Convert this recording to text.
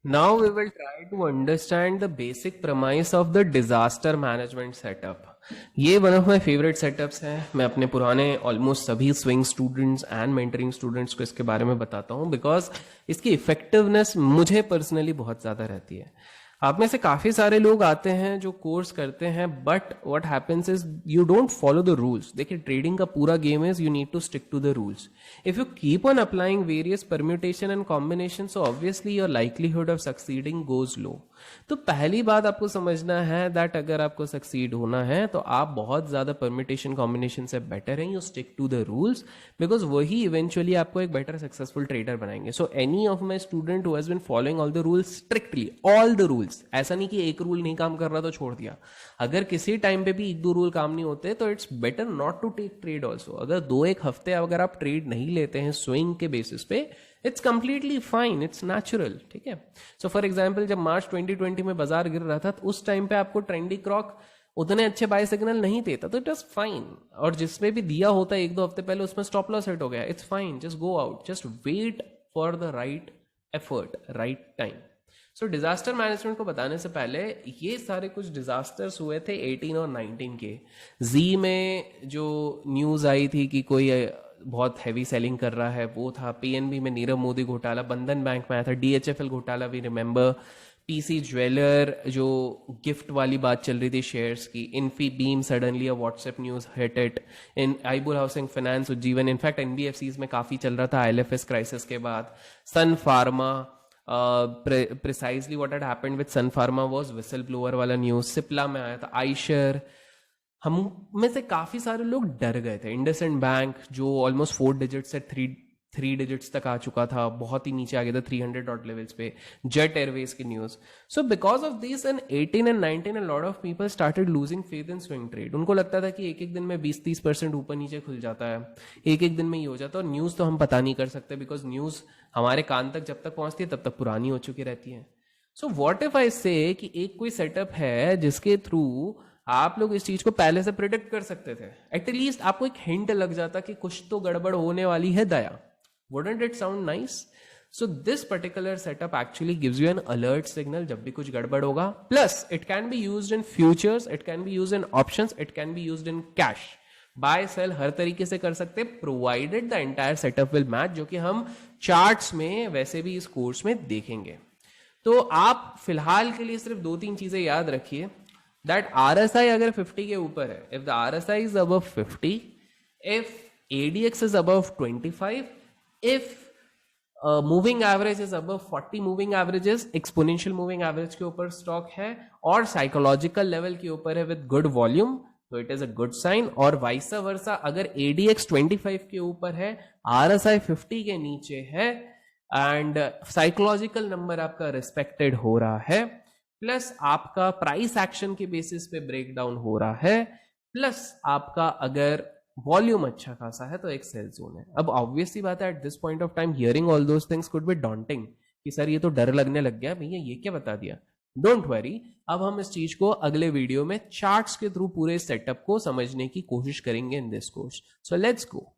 Now we will try to understand the basic premise of the disaster management setup. ये one of my favourite setups हैं. मैं अपने पुराने almost सभी swing students and mentoring students को इसके बारे में बताता हूँ बिकॉज इसकी इफेक्टिवनेस मुझे पर्सनली बहुत ज़्यादा रहती है. आप में से काफ़ी सारे लोग आते हैं जो कोर्स करते हैं but what happens is you don't follow the rules. देखिए ट्रेडिंग का पूरा game is you need to stick to the rules. If you keep on applying various permutation and combination so obviously your likelihood of succeeding goes low. तो पहली बात आपको समझना है that अगर आपको सक्सीड होना है तो आप बहुत ज्यादा परम्यूटेशन कॉम्बिनेशन से बेटर हैं. You stick to the rules because वही इवेंचुअली आपको एक बेटर सक्सेसफुल ट्रेडर बनाएंगे. So any of my student who has been following all the rules strictly, all the rules, ऐसा नहीं कि एक रूल नहीं काम कर रहा तो छोड़ दिया. अगर किसी टाइम पे भी एक दो रूल काम नहीं होते तो it's better not to take trade also. अगर 2-1 हफ्ते अगर आप ट्रेड नहीं लेते हैं स्विंग के बेसिस पे, it's completely fine, it's natural. ठीक है. सो फॉर एग्जाम्पल जब मार्च 2020 में बाजार गिर रहा था तो उस टाइम पे आपको ट्रेंडी क्रॉक उतने अच्छे बाय सिग्नल नहीं देता तो इट इज फाइन. और जिसमें भी दिया होता है 1-2 हफ्ते पहले उसमें स्टॉप लॉस हिट हो गया, it's fine, just go out, just wait for the right effort, right time. So disaster management को बताने से पहले ये सारे कुछ डिजास्टर्स हुए थे 18 और 19 के. जी में जो न्यूज आई थी कि कोई बहुत हैवी सेलिंग कर रहा है वो था. पीएनबी में नीरव मोदी घोटाला, बंधन बैंक में आया था डीएचएफएल घोटाला, वी रिमेंबर. पीसी ज्वेलर जो गिफ्ट वाली बात चल रही थी शेयर्स की. Infibeam suddenly a WhatsApp news hit it. In Ibull housing finance, Ujjivan, in fact NBFCs में काफी चल रहा था आईएलएफएस क्राइसिस के बाद. Sun Pharma, precisely what had happened with Sun Pharma was whistleblower वाला न्यूज. सिप्ला में आया था. आइशर, हम में से काफी सारे लोग डर गए थे. इंडसइंड बैंक जो ऑलमोस्ट 4 डिजिट से 3 डिजिट्स तक आ चुका था, बहुत ही नीचे आ गया था 300 डॉट लेवल्स पे. जेट एयरवेज की news. So because of this in 18 and 19 a lot of people started losing faith in swing trade. उनको लगता था कि एक एक दिन में 20-30% ऊपर नीचे खुल जाता है, एक एक दिन में ही हो जाता है. और न्यूज तो हम पता नहीं कर सकते बिकॉज न्यूज हमारे कान तक जब तक पहुंचती है तब तक पुरानी हो चुकी रहती है. सो व्हाट इफ आई से कि एक कोई सेटअप है जिसके थ्रू आप लोग इस चीज को पहले से प्रिडिक्ट कर सकते थे. एटलीस्ट आपको एक हिंट लग जाता कि कुछ तो गड़बड़ होने वाली है दया. Wouldn't it sound nice? So this particular setup actually gives you an alert signal जब भी कुछ गड़बड़ होगा. Plus it can be used in futures, it can be used in options, it can be used in cash. Buy sell हर तरीके से कर सकते हैं provided the entire setup will match, जो कि हम चार्ट्स में वैसे भी इस कोर्स में देखेंगे. तो आप फिलहाल के लिए सिर्फ 2-3 चीजें याद रखिए. दैट आरएसआई अगर 50 के ऊपर है, if the RSI is above 50, if ADX is above 25, if moving average is above 40 moving averages, exponential moving average के ऊपर स्टॉक है और साइकोलॉजिकल लेवल के ऊपर है विद गुड वॉल्यूम, तो it is a good sign. और वाइस वर्सा अगर एडीएक्स 25 के ऊपर है, आरएसआई 50 के नीचे है एंड साइकोलॉजिकल नंबर आपका रिस्पेक्टेड हो रहा है, प्लस आपका प्राइस एक्शन के बेसिस पे ब्रेकडाउन हो रहा है, प्लस आपका अगर वॉल्यूम अच्छा खासा है तो एक सेल जोन है. अब ऑब्वियसली बात है at this point of time hearing all those things could be daunting कि सर ये तो डर लगने लग गया भैया, ये क्या बता दिया. डोंट वरी, अब हम इस चीज को अगले वीडियो में चार्ट्स के थ्रू पूरे सेटअप को समझने की कोशिश करेंगे in this course. So let's go.